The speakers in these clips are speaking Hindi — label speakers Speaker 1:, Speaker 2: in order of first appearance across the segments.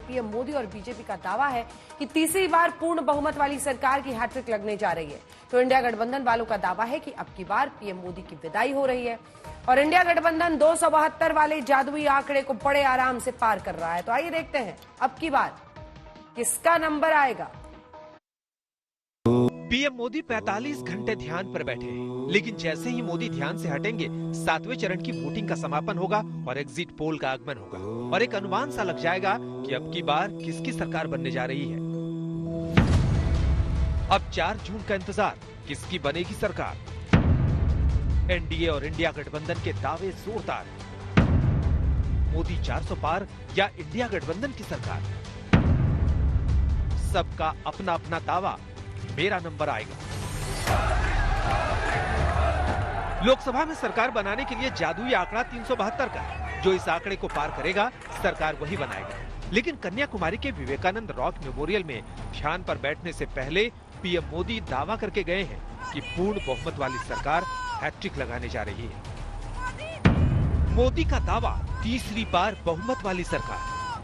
Speaker 1: पीएम मोदी और बीजेपी का दावा है कि तीसरी बार पूर्ण बहुमत वाली सरकार की हैट्रिक लगने जा रही है, तो इंडिया गठबंधन वालों का दावा है कि अब की बार पीएम मोदी की विदाई हो रही है और इंडिया गठबंधन 272 वाले जादुई आंकड़े को बड़े आराम से पार कर रहा है। तो आइए देखते हैं अब की बार किसका नंबर आएगा।
Speaker 2: पीएम मोदी 45 घंटे ध्यान पर बैठे हैं, लेकिन जैसे ही मोदी ध्यान से हटेंगे 7वें चरण की वोटिंग का समापन होगा और एग्जिट पोल का आगमन होगा और एक अनुमान सा लग जाएगा कि अब की बार किसकी सरकार बनने जा रही है। अब 4 जून का इंतजार, किसकी बनेगी सरकार। एनडीए और इंडिया गठबंधन के दावे जोरदार। मोदी 400 पार या इंडिया गठबंधन की सरकार। सबका अपना अपना दावा, मेरा नंबर आएगा। लोकसभा में सरकार बनाने के लिए जादुई आंकड़ा 372 का है। जो इस आंकड़े को पार करेगा सरकार वही बनाएगा। लेकिन कन्याकुमारी के विवेकानंद रॉक मेमोरियल में ध्यान पर बैठने से पहले पीएम मोदी दावा करके गए हैं कि पूर्ण बहुमत वाली सरकार हैट्रिक लगाने जा रही है। मोदी का दावा, तीसरी बार बहुमत वाली सरकार।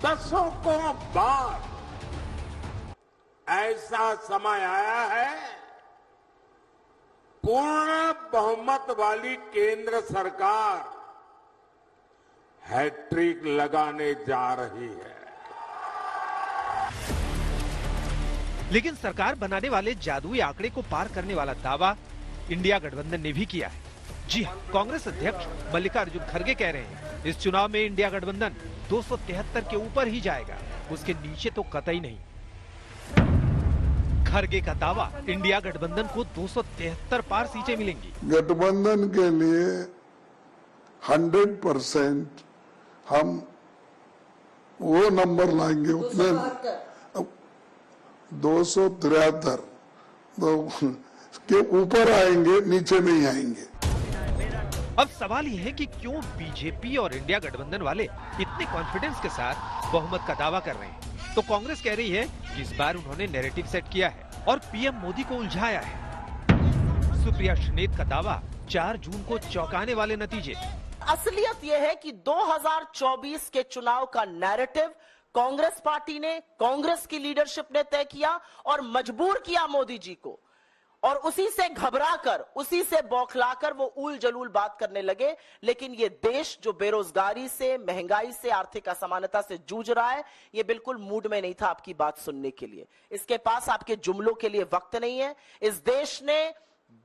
Speaker 3: दशकों बाद ऐसा समय आया है, पूर्ण बहुमत वाली केंद्र सरकार हैट्रिक लगाने जा रही है।
Speaker 2: लेकिन सरकार बनाने वाले जादुई आंकड़े को पार करने वाला दावा इंडिया गठबंधन ने भी किया है। जी हां, कांग्रेस अध्यक्ष मल्लिकार्जुन खड़गे कह रहे हैं इस चुनाव में इंडिया गठबंधन 273 के ऊपर ही जाएगा, उसके नीचे तो कतई नहीं। खड़गे का दावा, इंडिया गठबंधन को 273 पार सीटें मिलेंगी।
Speaker 4: गठबंधन के लिए 100% हम वो नंबर लाएंगे, उतने 273 के ऊपर आएंगे, नीचे नहीं आएंगे।
Speaker 2: अब सवाल यह है कि क्यों बीजेपी और इंडिया गठबंधन वाले इतने कॉन्फिडेंस के साथ बहुमत का दावा कर रहे हैं। तो कांग्रेस कह रही है कि इस बार उन्होंने नैरेटिव सेट किया है और पीएम मोदी को उलझाया है। सुप्रिया श्रीनेत का दावा, 4 जून को चौंकाने वाले नतीजे।
Speaker 5: असलियत यह है कि 2024 के चुनाव का नैरेटिव कांग्रेस पार्टी ने, कांग्रेस की लीडरशिप ने तय किया और मजबूर किया मोदी जी को, और उसी से घबराकर, उसी से बौखलाकर वो उल जलूल बात करने लगे। लेकिन ये देश जो बेरोजगारी से, महंगाई से, आर्थिक असमानता से जूझ रहा है, ये बिल्कुल मूड में नहीं था आपकी बात सुनने के लिए। इसके पास आपके जुमलों के लिए वक्त नहीं है। इस देश ने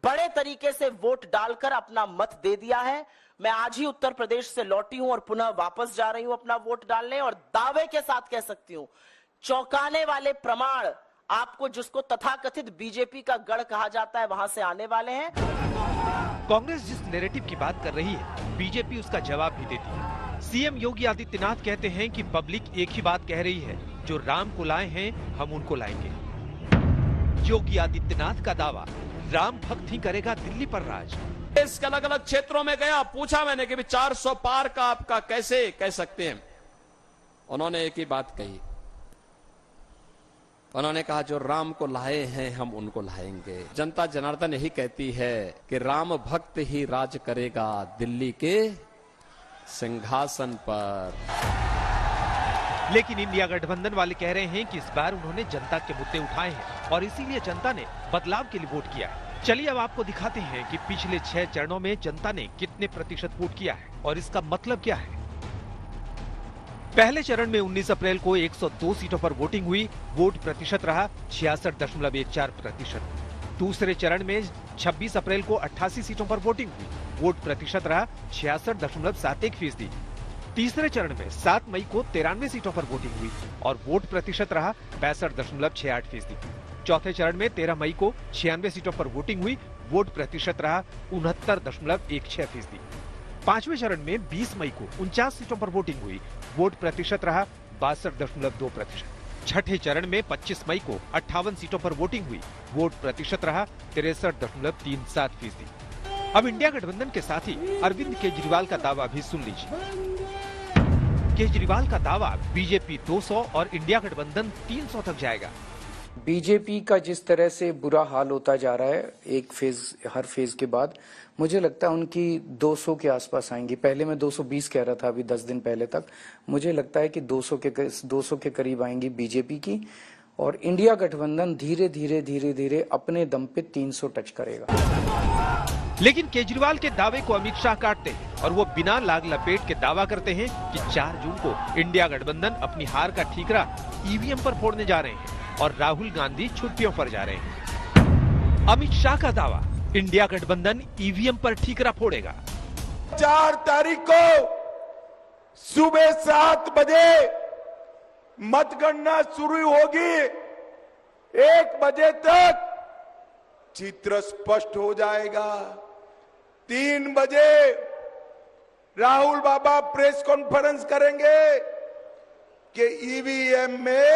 Speaker 5: बड़े तरीके से वोट डालकर अपना मत दे दिया है। मैं आज ही उत्तर प्रदेश से लौटी हूं और पुनः वापस जा रही हूं अपना वोट डालने, और दावे के साथ कह सकती हूं, चौंकाने वाले प्रमाण आपको, जिसको तथाकथित बीजेपी का गढ़ कहा जाता है, वहां से आने वाले हैं।
Speaker 2: कांग्रेस जिस नैरेटिव की बात कर रही है, बीजेपी उसका जवाब भी देती है। सीएम योगी आदित्यनाथ कहते हैं कि पब्लिक एक ही बात कह रही है, जो राम को लाए हैं हम उनको लाएंगे। योगी आदित्यनाथ का दावा, राम भक्त ही करेगा दिल्ली पर राज।
Speaker 6: देश के अलग अलग क्षेत्रों में गया, पूछा मैंने कि 400 पार का आपका कैसे कह सकते हैं। उन्होंने एक ही बात कही, उन्होंने कहा जो राम को लाए हैं हम उनको लाएंगे। जनता जनार्दन यही कहती है कि राम भक्त ही राज करेगा दिल्ली के सिंहासन पर।
Speaker 2: लेकिन इंडिया गठबंधन वाले कह रहे हैं कि इस बार उन्होंने जनता के मुद्दे उठाए हैं और इसीलिए जनता ने बदलाव के लिए वोट किया है। चलिए अब आपको दिखाते हैं कि पिछले 6 चरणों में जनता ने कितने प्रतिशत वोट किया है और इसका मतलब क्या है। पहले चरण में 19 अप्रैल को 102 सीटों पर वोटिंग हुई, वोट प्रतिशत रहा 66.14%। दूसरे चरण में 26 अप्रैल को 88 सीटों पर वोटिंग हुई, वोट प्रतिशत रहा 66.71%। तीसरे चरण में 7 मई को 93 सीटों पर वोटिंग हुई और वोट प्रतिशत रहा 65.68%। चौथे चरण में 13 मई को 96 सीटों पर वोटिंग हुई, वोट प्रतिशत रहा 69.16%। पांचवें चरण में 20 मई को 49 सीटों पर वोटिंग हुई, वोट प्रतिशत रहा 62.2%। छठे चरण में 25 मई को 58 सीटों पर वोटिंग हुई, वोट प्रतिशत रहा 63.37%। अब इंडिया गठबंधन के साथ ही अरविंद केजरीवाल का दावा भी सुन लीजिए। केजरीवाल का दावा, बीजेपी 200 और इंडिया गठबंधन 300 तक जाएगा।
Speaker 7: बीजेपी का जिस तरह से बुरा हाल होता जा रहा है एक फेज, हर फेज के बाद मुझे लगता है उनकी 200 के आसपास आएंगी। पहले मैं 220 कह रहा था, अभी 10 दिन पहले तक मुझे लगता है कि 200 के करीब आएंगी बीजेपी की, और इंडिया गठबंधन धीरे धीरे अपने दम पे 300 टच करेगा।
Speaker 2: लेकिन केजरीवाल के दावे को अमित शाह काटते हैं और वो बिना लाग लपेट के दावा करते हैं कि 4 जून को इंडिया गठबंधन अपनी हार का ठीकरा ईवीएम पर फोड़ने जा रहे हैं और राहुल गांधी छुट्टियों पर जा रहे हैं। अमित शाह का दावा, इंडिया गठबंधन ईवीएम पर ठीकरा फोड़ेगा।
Speaker 3: 4 तारीख को सुबह 7 बजे मतगणना शुरू होगी। 1 बजे तक चित्र स्पष्ट हो जाएगा। 3 बजे राहुल बाबा प्रेस कॉन्फ्रेंस करेंगे कि ईवीएम में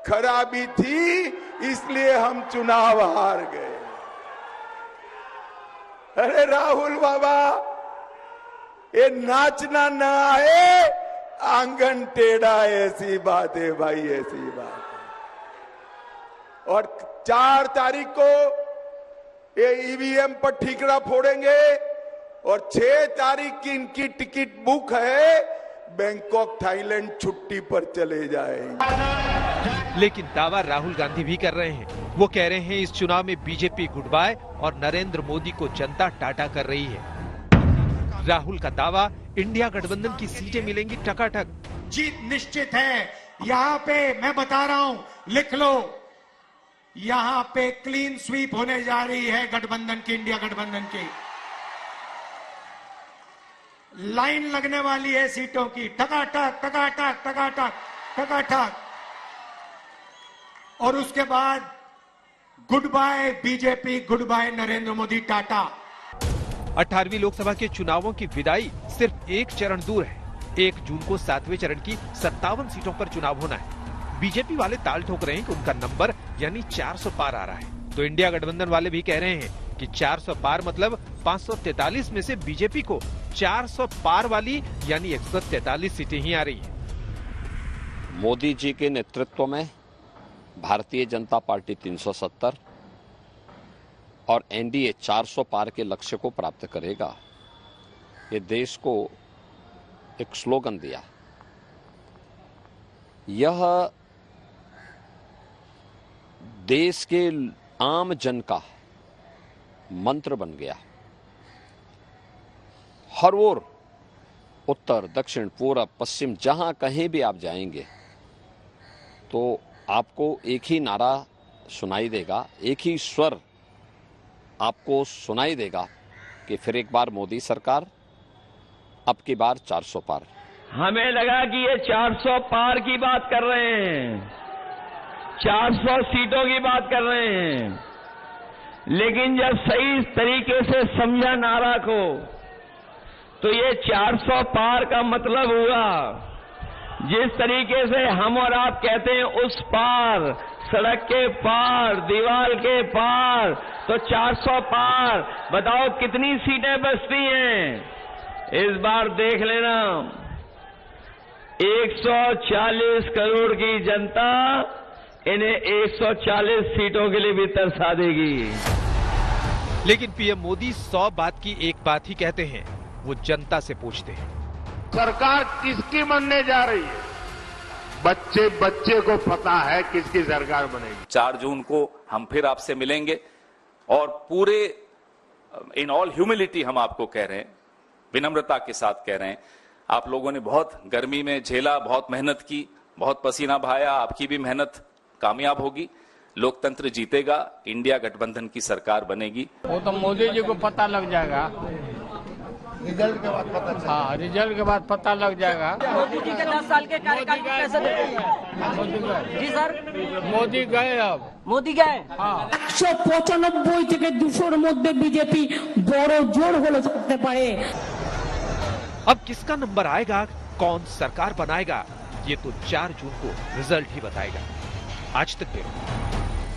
Speaker 3: खराबी थी, इसलिए हम चुनाव हार गए। अरे राहुल बाबा, ये नाचना ना आए, आंगन टेढ़ा, ऐसी बात है भाई, ऐसी बात है। और 4 तारीख को ये ईवीएम पर ठीकरा फोड़ेंगे और 6 तारीख की इनकी टिकट बुक है, बैंकॉक थाईलैंड छुट्टी पर चले जाएंगे।
Speaker 2: लेकिन दावा राहुल गांधी भी कर रहे हैं। वो कह रहे हैं इस चुनाव में बीजेपी गुड बाय और नरेंद्र मोदी को जनता टाटा कर रही है। राहुल का दावा, इंडिया गठबंधन की सीटें मिलेंगी टकाटक।
Speaker 8: जीत निश्चित है। यहाँ पे मैं बता रहा हूँ, लिख लो, यहाँ पे क्लीन स्वीप होने जा रही है गठबंधन की, इंडिया गठबंधन की। लाइन लगने वाली है सीटों की, टकाटक टकाटक टकाटक टकाटक। और उसके बाद good bye BJP, good bye Narendra Modi, tata.
Speaker 2: 18वीं लोकसभा के चुनावों की विदाई सिर्फ एक चरण दूर है। 1 जून को 7वें चरण की 57 सीटों पर चुनाव होना है। बीजेपी वाले ताल ठोक रहे हैं कि उनका नंबर यानी 400 पार आ रहा है, तो इंडिया गठबंधन वाले भी कह रहे हैं कि 400 पार मतलब 543 में से बीजेपी को 400 पार वाली यानी 143 सीटें ही आ रही है।
Speaker 6: मोदी जी के नेतृत्व में भारतीय जनता पार्टी 370 और एनडीए 400 पार के लक्ष्य को प्राप्त करेगा। ये देश को एक स्लोगन दिया। यह देश के आम जन का मंत्र बन गया। हर ओर, उत्तर, दक्षिण, पूरब, पश्चिम, जहां कहीं भी आप जाएंगे तो आपको एक ही नारा सुनाई देगा, एक ही स्वर आपको सुनाई देगा कि फिर एक बार मोदी सरकार, अब की बार 400 पार।
Speaker 9: हमें लगा कि ये 400 पार की बात कर रहे हैं, 400 सीटों की बात कर रहे हैं, लेकिन जब सही तरीके से समझा नारा को तो ये 400 पार का मतलब हुआ जिस तरीके से हम और आप कहते हैं उस पार, सड़क के पार, दीवार के पार, तो 400 पार। बताओ कितनी सीटें बचती हैं। इस बार देख लेना, 140 करोड़ की जनता इन्हें 140 सीटों के लिए भी तरसा देगी।
Speaker 2: लेकिन पीएम मोदी 100 बात की एक बात ही कहते हैं, वो जनता से पूछते हैं।
Speaker 3: सरकार किसकी बनने जा रही है? बच्चे बच्चे को पता है किसकी सरकार बनेगी।
Speaker 10: 4 जून को हम फिर आपसे मिलेंगे और पूरे इन ऑल ह्यूमिलिटी हम आपको कह रहे हैं, विनम्रता के साथ कह रहे हैं, आप लोगों ने बहुत गर्मी में झेला, बहुत मेहनत की, बहुत पसीना बहाया, आपकी भी मेहनत कामयाब होगी। लोकतंत्र जीतेगा, इंडिया गठबंधन की सरकार बनेगी।
Speaker 11: वो तो मोदी जी को पता लग जाएगा,
Speaker 3: रिजल्ट के बाद पता।
Speaker 11: हाँ, रिजल्ट के बाद पता लग जाएगा।
Speaker 5: मोदी जी के 10 साल के कार्यकाल को कैसे देखते हैं?
Speaker 11: मोदी गए
Speaker 5: जी सर,
Speaker 11: मोदी गए, अब
Speaker 5: मोदी गए।
Speaker 11: हाँ,
Speaker 12: 195 থেকে 200-র মধ্যে বিজেপি বড় জোর হলে করতে পারে।
Speaker 2: अब किसका नंबर आएगा, कौन सरकार बनाएगा, ये तो 4 जून को रिजल्ट ही बताएगा। आज तक ब्यूरो।